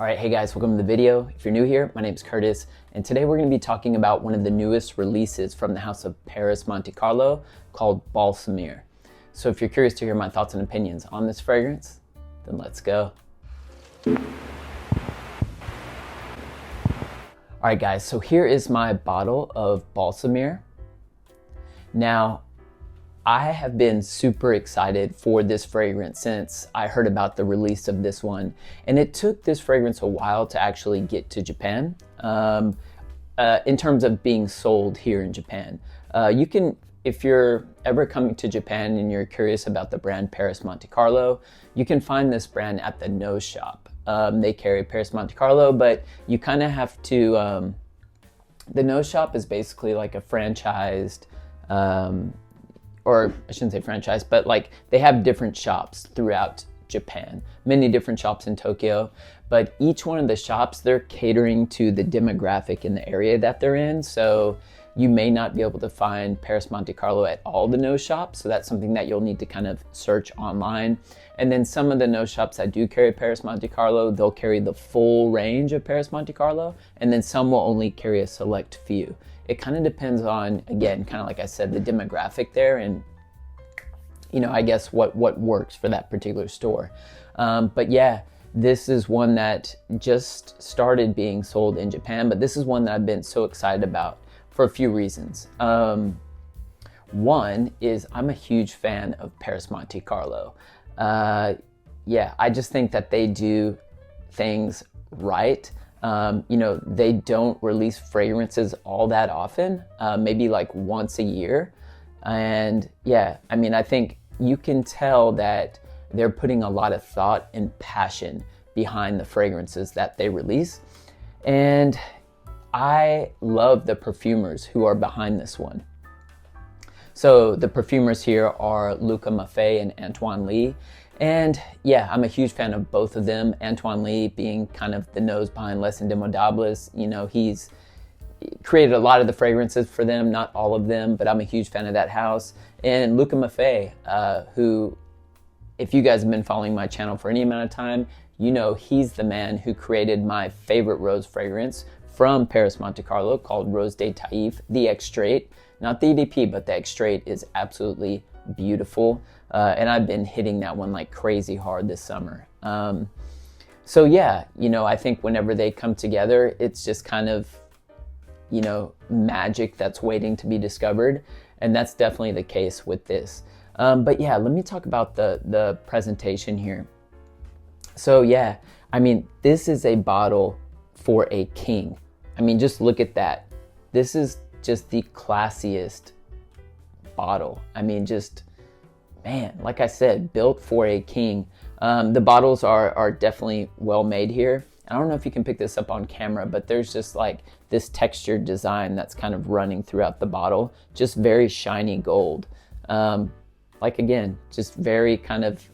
All right, hey guys, welcome to the video. If you're new here, my name is Curtis, and today we're going to be talking about one of the newest releases from the house of Perris Monte Carlo called Balsamir. So if you're curious to hear my thoughts and opinions on this fragrance, then let's go. All right guys, so here is my bottle of Balsamir. Now, I have been super excited for this fragrance since I heard about the release of this one. And it took this fragrance a while to actually get to Japan in terms of being sold here in Japan. You can, if you're ever coming to Japan and you're curious about the brand Perris Monte Carlo, you can find this brand at the Nose Shop. They carry Perris Monte Carlo, but you kind of have to, the Nose Shop is basically like a franchised, or I shouldn't say franchise, but like they have different shops throughout Japan, many different shops in Tokyo, but each one of the shops, they're catering to the demographic in the area that they're in. So you may not be able to find Perris Monte Carlo at all the nose shops. So that's something that you'll need to kind of search online. And then some of the nose shops that do carry Perris Monte Carlo, they'll carry the full range of Perris Monte Carlo. And then some will only carry a select few. It kind of depends on, again, kind of like I said, the demographic there and, you know, I guess what works for that particular store. But yeah, this is one that just started being sold in Japan, but this is one that I've been so excited about for a few reasons. One is I'm a huge fan of Perris Monte Carlo. Yeah, I just think that they do things right. You know, they don't release fragrances all that often, maybe like once a year. And yeah, I mean, I think you can tell that they're putting a lot of thought and passion behind the fragrances that they release. And I love the perfumers who are behind this one. So the perfumers here are Luca Maffei and Antoine Lee. And yeah, I'm a huge fan of both of them. Antoine Lee being kind of the nose behind Les Indemodables. You know, he's created a lot of the fragrances for them, not all of them, but I'm a huge fan of that house. And Luca Maffei, who, if you guys have been following my channel for any amount of time, you know he's the man who created my favorite rose fragrance from Perris Monte Carlo called Rose de Taif, the Extrait. Not the EDP, but the Extrait is absolutely beautiful. And I've been hitting that one like crazy hard this summer. So yeah, you know, I think whenever they come together, it's just kind of, you know, magic that's waiting to be discovered. And that's definitely the case with this. But yeah, let me talk about the presentation here. So yeah, I mean, this is a bottle for a king. I mean, just look at that. This is just the classiest bottle. I mean, just, man, like I said, built for a king. The bottles are definitely well made here. I don't know if you can pick this up on camera, but there's just like this textured design that's kind of running throughout the bottle. Just very shiny gold. Like again, just very kind of,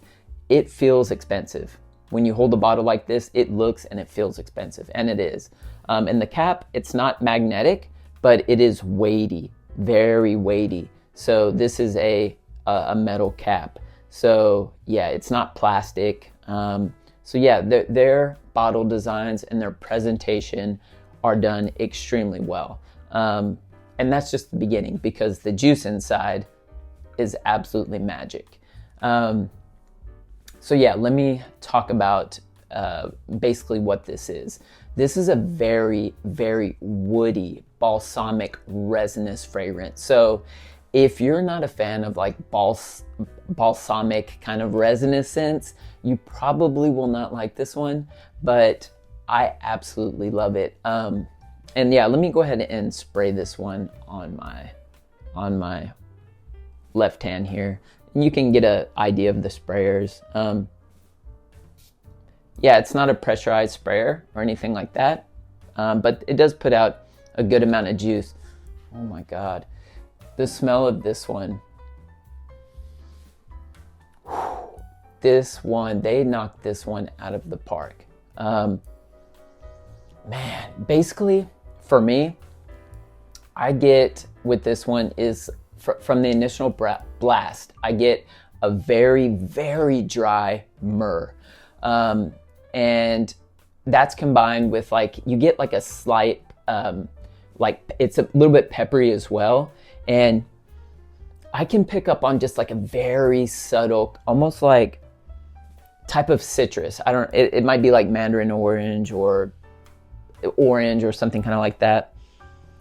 it feels expensive. When you hold a bottle like this, it looks and it feels expensive, and it is. And the cap, it's not magnetic, but it is weighty, very weighty. So this is a metal cap. So yeah, it's not plastic. So yeah, their bottle designs and their presentation are done extremely well. And that's just the beginning, because the juice inside is absolutely magic. So yeah, let me talk about basically what this is. This is a very, very woody, balsamic, resinous fragrance. So if you're not a fan of like balsamic kind of resinous scents, you probably will not like this one, but I absolutely love it. And yeah, let me go ahead and spray this one on my left hand here. And you can get an idea of the sprayers. Yeah, it's not a pressurized sprayer or anything like that, but it does put out a good amount of juice. Oh my God. The smell of this one. This one, they knocked this one out of the park. Man, basically for me, I get with this one is from the initial blast, I get a very, very dry myrrh. And that's combined with like, you get like a slight, like it's a little bit peppery as well. And I can pick up on just like a very subtle, almost like type of citrus. It might be like mandarin orange or something kind of like that.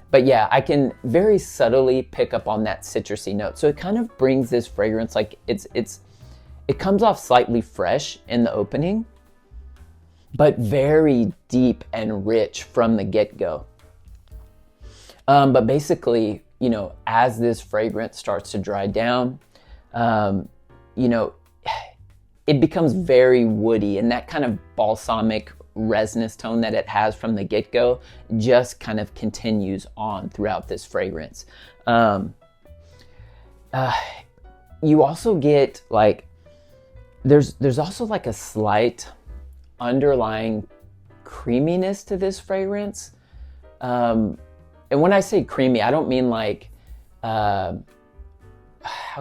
But yeah, I can very subtly pick up on that citrusy note. So it kind of brings this fragrance, like it comes off slightly fresh in the opening, but very deep and rich from the get-go. But basically, you know, as this fragrance starts to dry down, you know, it becomes very woody, and that kind of balsamic resinous tone that it has from the get-go just kind of continues on throughout this fragrance. You also get like, there's also like a slight underlying creaminess to this fragrance. And when I say creamy, I don't mean like, how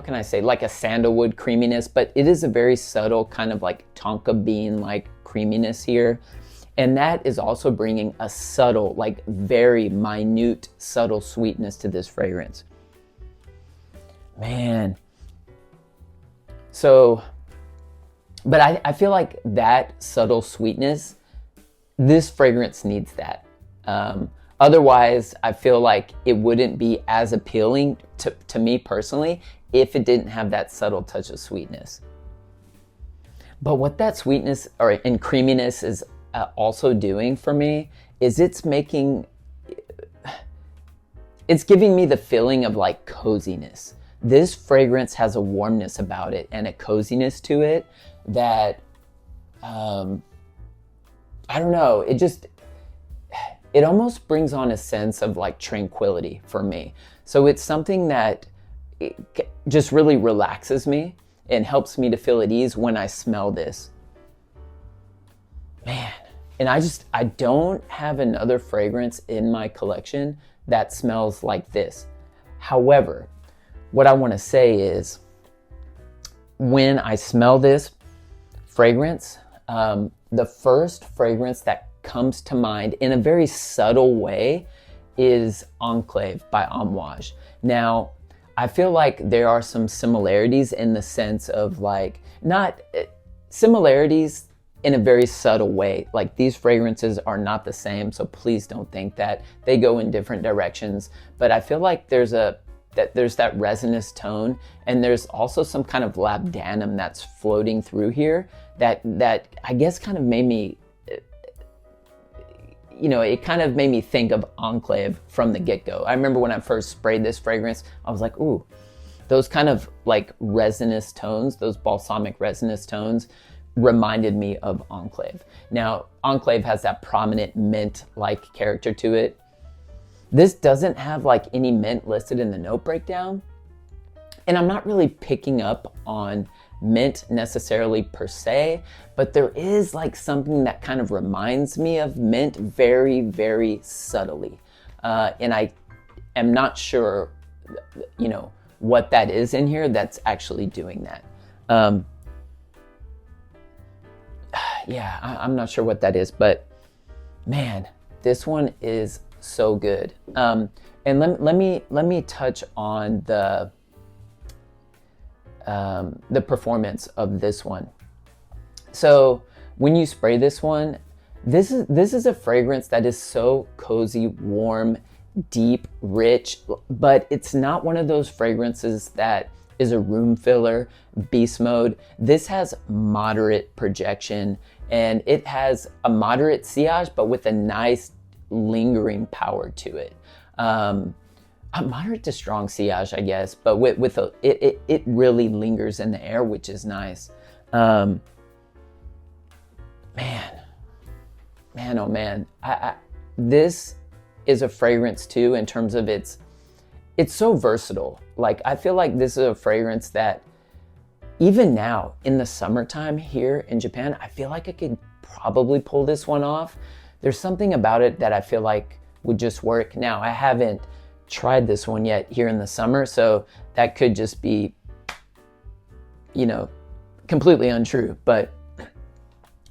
can I say, like a sandalwood creaminess, but it is a very subtle kind of like tonka bean like creaminess here. And that is also bringing a subtle, like very minute, subtle sweetness to this fragrance. Man. So, but I feel like that subtle sweetness, this fragrance needs that. Otherwise, I feel like it wouldn't be as appealing to me personally if it didn't have that subtle touch of sweetness. But what that sweetness and creaminess is also doing for me is it's giving me the feeling of like coziness. This fragrance has a warmness about it and a coziness to it that, I don't know, it almost brings on a sense of like tranquility for me. So it's something that just really relaxes me and helps me to feel at ease when I smell this. Man, and I don't have another fragrance in my collection that smells like this. However, what I want to say is when I smell this fragrance, the first fragrance that comes to mind in a very subtle way is Enclave by Amouage. Now, I feel like there are some similarities in the sense of like, not similarities in a very subtle way. Like these fragrances are not the same, so please don't think that. They go in different directions. But I feel like there's that resinous tone, and there's also some kind of labdanum that's floating through here that I guess kind of made me, you know, it kind of made me think of Enclave from the get-go. I remember when I first sprayed this fragrance, I was like, ooh, those kind of like resinous tones, those balsamic resinous tones reminded me of Enclave. Now, Enclave has that prominent mint-like character to it. This doesn't have like any mint listed in the note breakdown, and I'm not really picking up on mint necessarily per se, but there is like something that kind of reminds me of mint very, very subtly. And I am not sure, you know, what that is in here that's actually doing that. Yeah, I'm not sure what that is, but man, this one is so good. And let me touch on the performance of this one. So when you spray this one, this is a fragrance that is so cozy, warm, deep, rich, but it's not one of those fragrances that is a room filler, beast mode. This has moderate projection, and it has a moderate sillage, but with a nice lingering power to it. A moderate to strong sillage, I guess, but it really lingers in the air, which is nice. Man, oh man, this is a fragrance too in terms of it's so versatile. Like I feel like this is a fragrance that even now in the summertime here in Japan, I feel like I could probably pull this one off. There's something about it that I feel like would just work. Now, I haven't tried this one yet here in the summer, so that could just be, you know, completely untrue, but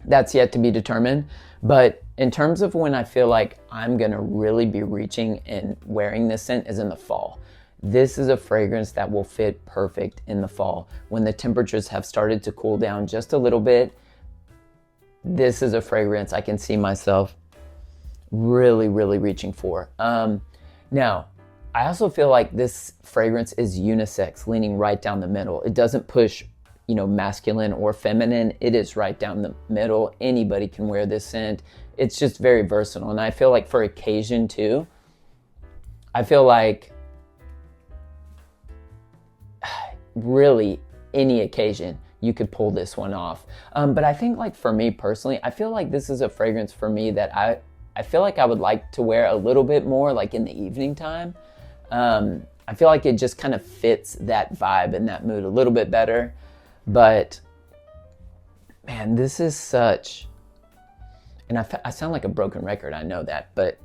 that's yet to be determined. But In terms of when I feel like I'm gonna really be reaching and wearing this scent is in the fall. This is a fragrance that will fit perfect in the fall. When the temperatures have started to cool down just a little bit, this is a fragrance I can see myself really, really reaching for. Now, I also feel like this fragrance is unisex, leaning right down the middle. It doesn't push, masculine or feminine. It is right down the middle. Anybody can wear this scent. It's just very versatile. And I feel like for occasion too, I feel like really any occasion you could pull this one off. But I think like for me personally, I feel like this is a fragrance for me that I feel like I would like to wear a little bit more like in the evening time. I feel like it just kind of fits that vibe and that mood a little bit better. But man, this is such, and I sound like a broken record, I know that, but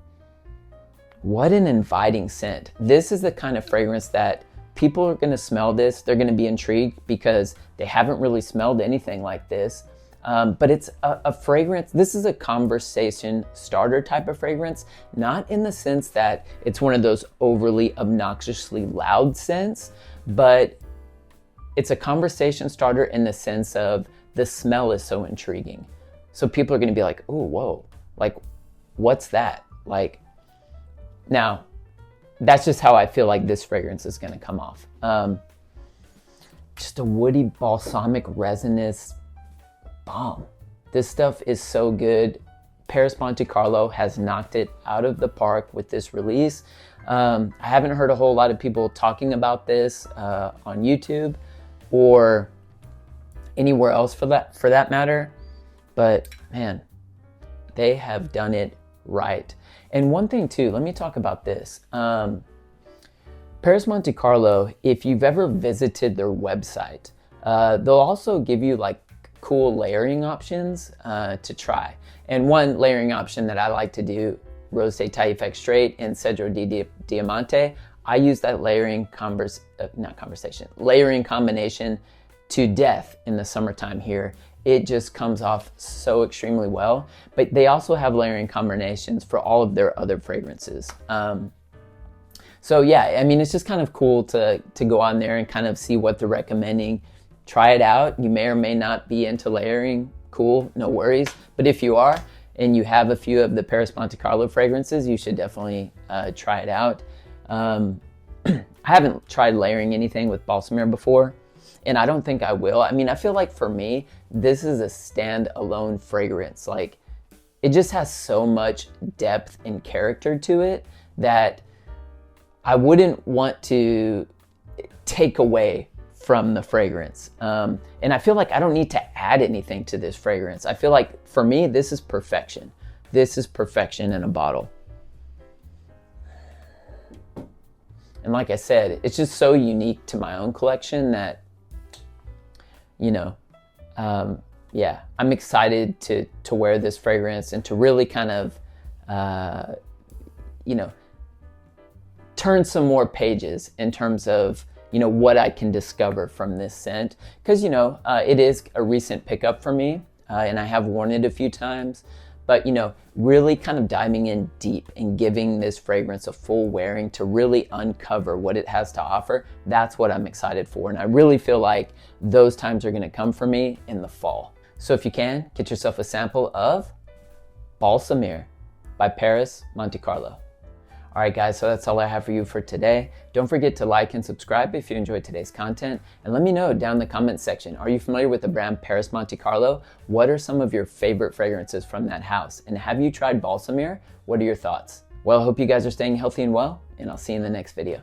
what an inviting scent. This is the kind of fragrance that people are gonna smell this, they're gonna be intrigued because they haven't really smelled anything like this. But it's a fragrance, this is a conversation starter type of fragrance, not in the sense that it's one of those overly obnoxiously loud scents, but it's a conversation starter in the sense of the smell is so intriguing. So people are gonna be like, oh, whoa, like, what's that? Like, now, that's just how I feel like this fragrance is gonna come off. Just a woody, balsamic, resinous bomb. This stuff is so good. Perris Monte Carlo has knocked it out of the park with this release. I haven't heard a whole lot of people talking about this on YouTube or anywhere else for that matter. But man, they have done it right. And one thing too, let me talk about this. Perris Monte Carlo, if you've ever visited their website, they'll also give you like cool layering options to try. And one layering option that I like to do, Rose Taille Effect Straight and Cedro di Diamante, I use that layering combination to death in the summertime here. It just comes off so extremely well. But they also have layering combinations for all of their other fragrances. So yeah, I mean, it's just kind of cool to go on there and kind of see what they're recommending. Try it out. You may or may not be into layering. Cool, no worries. But if you are, and you have a few of the Perris Monte Carlo fragrances, you should definitely try it out. I haven't tried layering anything with Balsamir before, and I don't think I will. I mean, I feel like for me, this is a standalone fragrance. Like, it just has so much depth and character to it that I wouldn't want to take away from the fragrance. And I feel like I don't need to add anything to this fragrance. I feel like for me, this is perfection. This is perfection in a bottle. And like I said, it's just so unique to my own collection that, yeah, I'm excited to wear this fragrance and to really kind of, turn some more pages in terms of, what I can discover from this scent. Because, it is a recent pickup for me, and I have worn it a few times. But, really kind of diving in deep and giving this fragrance a full wearing to really uncover what it has to offer, that's what I'm excited for. And I really feel like those times are going to come for me in the fall. So if you can, get yourself a sample of Balsamir by Perris Monte Carlo. All right, guys, so that's all I have for you for today. Don't forget to like and subscribe if you enjoyed today's content. And let me know down in the comments section, are you familiar with the brand Perris Monte Carlo? What are some of your favorite fragrances from that house? And have you tried Balsamir? What are your thoughts? Well, I hope you guys are staying healthy and well, and I'll see you in the next video.